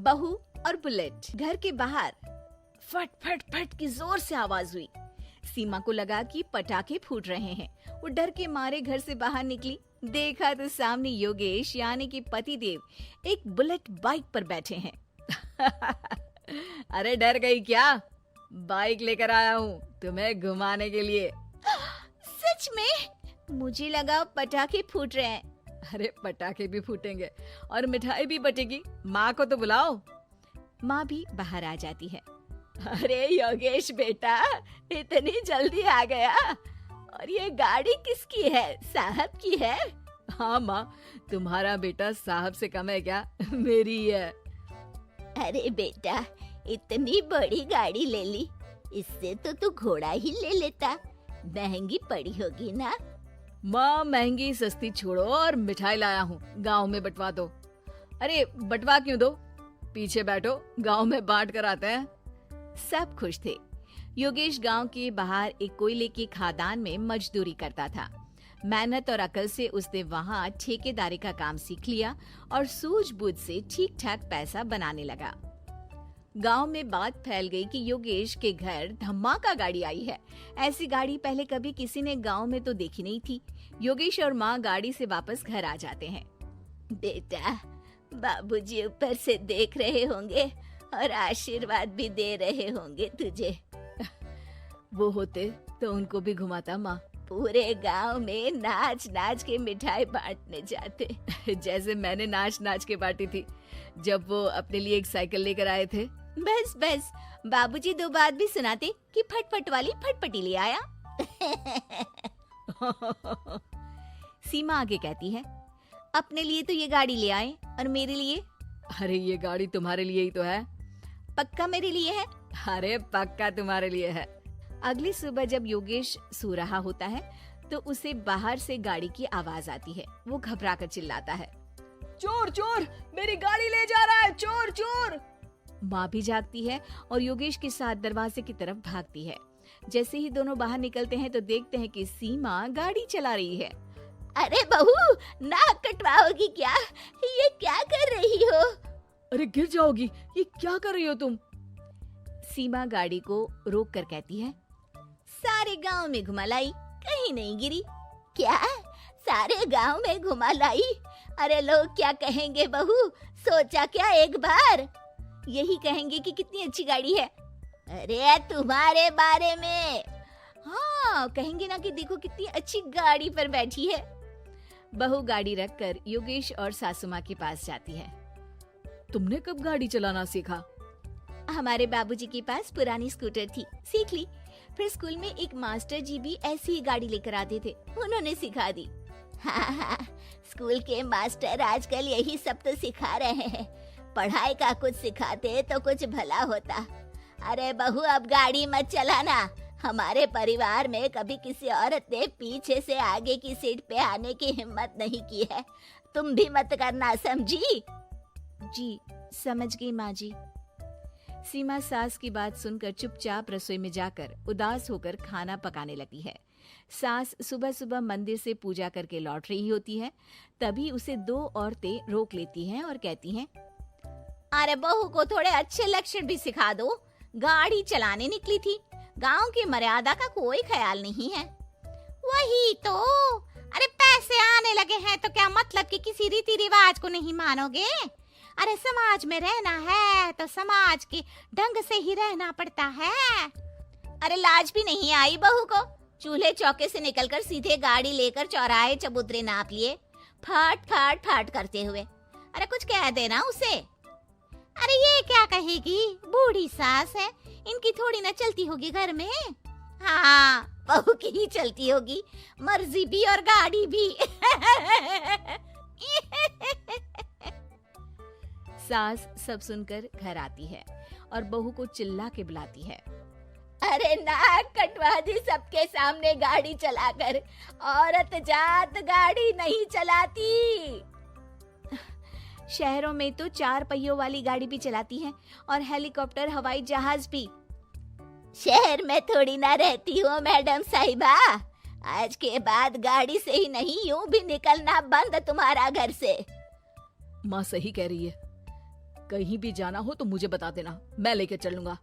बहू और बुलेट। घर के बाहर फट फट फट की जोर से आवाज हुई। सीमा को लगा कि पटाखे फूट रहे हैं। वो डर के मारे घर से बाहर निकली। देखा तो सामने योगेश यानी कि पतिदेव एक बुलेट बाइक पर बैठे हैं। अरे डर गई क्या? बाइक लेकर आया हूँ तुम्हें घुमाने के लिए। सच में? मुझे लगा पटाखे फूट रहे हैं। अरे पटाखे भी फूटेंगे और मिठाई भी बटेगी। माँ को तो बुलाओ। माँ भी बाहर आ जाती है। अरे योगेश बेटा, इतनी जल्दी आ गया? और ये गाड़ी किसकी है? साहब की है? हाँ माँ, तुम्हारा बेटा साहब से कम है क्या? मेरी ही है। अरे बेटा, इतनी बड़ी गाड़ी ले ली, इससे तो तू घोड़ा ही ले लेता। महंगी पड़ी होगी ना? माँ महंगी सस्ती छोड़ो और मिठाई लाया हूँ, गांव में बंटवा दो। अरे बंटवा क्यों दो? पीछे बैठो, गांव में बांट कर आते हैं। सब खुश थे। योगेश गांव के बाहर एक कोयले की खदान में मजदूरी करता था। मेहनत और अकल से उसने वहां ठेकेदारी का काम सीख लिया और सूझबूझ से ठीक ठाक पैसा बनाने लगा। गांव में बात फैल गई कि योगेश के घर धमाका गाड़ी आई है। ऐसी गाड़ी पहले कभी किसी ने गांव में तो देखी नहीं थी। योगेश और माँ गाड़ी से वापस घर आ जाते हैं। बेटा, बाबूजी ऊपर से देख रहे होंगे और आशीर्वाद भी दे रहे होंगे तुझे। वो होते तो उनको भी घुमाता माँ। पूरे गांव में नाच नाच के मिठाई बांटने जाते। जैसे मैंने नाच नाच के बांटी थी जब वो अपने लिए एक साइकिल लेकर आए थे। बस बस, बाबूजी दो बात भी सुनाते कि फटफट वाली फटफटी ले आया। सीमा आगे कहती है, अपने लिए तो ये गाड़ी ले आए और मेरे लिए? अरे ये गाड़ी तुम्हारे लिए ही तो है। पक्का मेरे लिए है? अरे पक्का तुम्हारे लिए है। अगली सुबह जब योगेश सो रहा होता है तो उसे बाहर से गाड़ी की आवाज आती है। वो घबरा कर चिल्लाता है, चोर चोर, मेरी गाड़ी ले जा रहा है, चोर चोर। माँ भी जागती है और योगेश के साथ दरवाजे की तरफ भागती है। जैसे ही दोनों बाहर निकलते हैं तो देखते हैं कि सीमा गाड़ी चला रही है। अरे बहू, नाक कटवाओगी क्या? ये क्या कर रही हो? अरे गिर जाओगी, ये क्या कर रही हो तुम? सीमा गाड़ी को रोक कर कहती है, सारे गांव में घुमा लाई, कहीं नहीं गिरी। क्या? सारे गांव में घुमा लाई? अरे लोग क्या कहेंगे बहू? सोचा क्या एक बार? यही कहेंगे कि कितनी अच्छी गाड़ी है। अरे तुम्हारे बारे में। हाँ, कहेंगे ना कि देखो कितनी अच्छी गाड़ी पर बैठी है। बहू गाड़ी रखकर योगेश और सासू माँ के पास जाती है। तुमने कब गाड़ी चलाना सीखा? हमारे बाबूजी के पास पुरानी स्कूटर थी, सीख ली। फिर स्कूल में एक मास्टर जी भी ऐसी ही गाड़ी लेकर आते थे, उन्होंने सिखा दी। हाँ, स्कूल के मास्टर आजकल यही सब तो सिखा रहे हैं। पढ़ाई का कुछ सिखाते तो कुछ भला होता। अरे बहू, अब गाड़ी मत चलाना। हमारे परिवार में कभी किसी औरत ने पीछे से आगे की सीट पे आने की हिम्मत नहीं की है। तुम भी मत करना, समझी? जी समझ गई माँ जी। सीमा सास की बात सुनकर चुपचाप रसोई में जाकर उदास होकर खाना पकाने लगती है। सास सुबह सुबह मंदिर से पूजा करके लौट रही होती है। तभी उसे दो औरतें रोक लेती हैं और कहती हैं, अरे बहू को थोड़े अच्छे लक्षण भी सिखा दो। गाड़ी चलाने निकली थी, गांव की मर्यादा का कोई ख्याल नहीं है। वही तो। अरे पैसे आने लगे हैं तो क्या मतलब कि किसी रीति रिवाज को नहीं मानोगे? अरे समाज में रहना है तो समाज के ढंग से ही रहना पड़ता है। अरे लाज भी नहीं आई बहू को? चूल्हे चौके से निकलकर सीधे गाड़ी लेकर चौराहे चबूतरे नाप लिए, फट फट फट करते हुए। अरे कुछ कह देना उसे। अरे ये क्या कहेगी? बूढ़ी सास है, इनकी थोड़ी ना चलती होगी घर में। हाँ, बहू की ही चलती होगी, मर्जी भी और गाड़ी भी। सास सब सुनकर घर आती है और बहू को चिल्ला के बुलाती है, अरे नाक कटवा दी सबके सामने गाड़ी चलाकर। औरत जात गाड़ी नहीं चलाती। शहरों में तो 4 पहियों वाली गाड़ी भी चलाती हैं और हेलीकॉप्टर, हवाई जहाज भी। शहर में थोड़ी ना रहती हो मैडम साहिबा। आज के बाद गाड़ी से ही नहीं, यूं भी निकलना बंद तुम्हारा घर से। माँ सही कह रही है। कहीं भी जाना हो तो मुझे बता देना, मैं लेकर चलूंगा।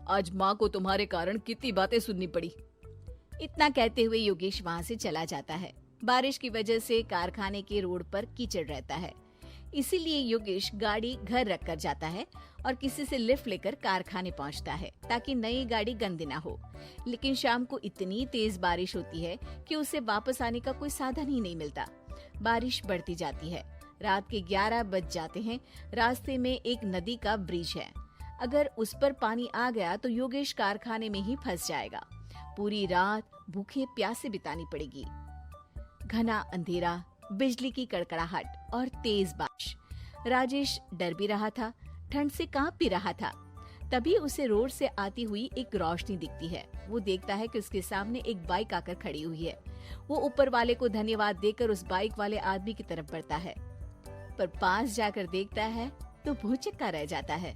आज माँ को तुम्हारे कारण कितनी बातें सुननी पड़ी। इतना कहते हुए योगेश वहाँ से चला जाता है। बारिश की वजह से कारखाने के रोड पर कीचड़ रहता है, इसीलिए योगेश गाड़ी घर रख कर जाता है और किसी से लिफ्ट लेकर कारखाने पहुंचता है ताकि नई गाड़ी गंदी ना हो। लेकिन शाम को इतनी तेज बारिश होती है कि उसे वापस आने का कोई साधन ही नहीं मिलता। बारिश बढ़ती जाती है, रात के 11 बज जाते हैं। रास्ते में एक नदी का ब्रिज है, अगर उस पर पानी आ गया तो योगेश कारखाने में ही फंस जाएगा। पूरी रात भूखे प्यासे बितानी पड़ेगी। घना अंधेरा, बिजली की कड़कड़ाहट और तेज बारिश। राजेश डर भी रहा था, ठंड से कांप भी रहा था। तभी उसे रोड से आती हुई एक रोशनी दिखती है। वो देखता है कि उसके सामने एक बाइक आकर खड़ी हुई है। वो ऊपर वाले को धन्यवाद देकर उस बाइक वाले आदमी की तरफ बढ़ता है, पर पास जाकर देखता है तो भौचक्का रह जाता है।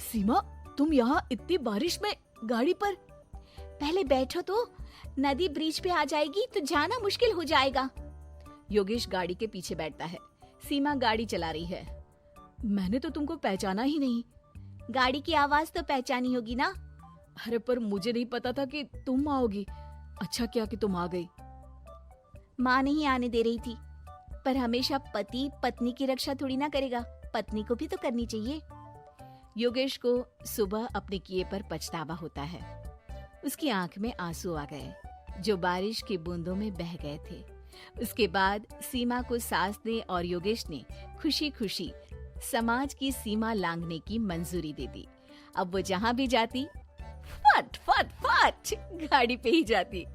सीमा, तुम यहाँ इतनी बारिश में गाड़ी पर? पहले बैठो तो, नदी ब्रिज पे आ जाएगी तो जाना मुश्किल हो जाएगा। योगेश गाड़ी के पीछे बैठता है। सीमा गाड़ी चला रही है। मैंने तो तुमको पहचाना ही नहीं। गाड़ी की आवाज तो पहचानी होगी ना। अरे पर मुझे नहीं पता था कि तुम आओगी। अच्छा किया कि तुम आ गई। माँ नहीं आने दे रही थी, पर हमेशा पति पत्नी की रक्षा थोड़ी ना करेगा, पत्नी को भी तो करनी चाहिए। योगेश को सुबह अपने किए पर पछतावा होता है। उसकी आंख में आंसू आ गए जो बारिश की बूंदों में बह गए थे। उसके बाद सीमा को सास ने और योगेश ने खुशी खुशी समाज की सीमा लांघने की मंजूरी दे दी। अब वो जहाँ भी जाती फट फट फट गाड़ी पे ही जाती।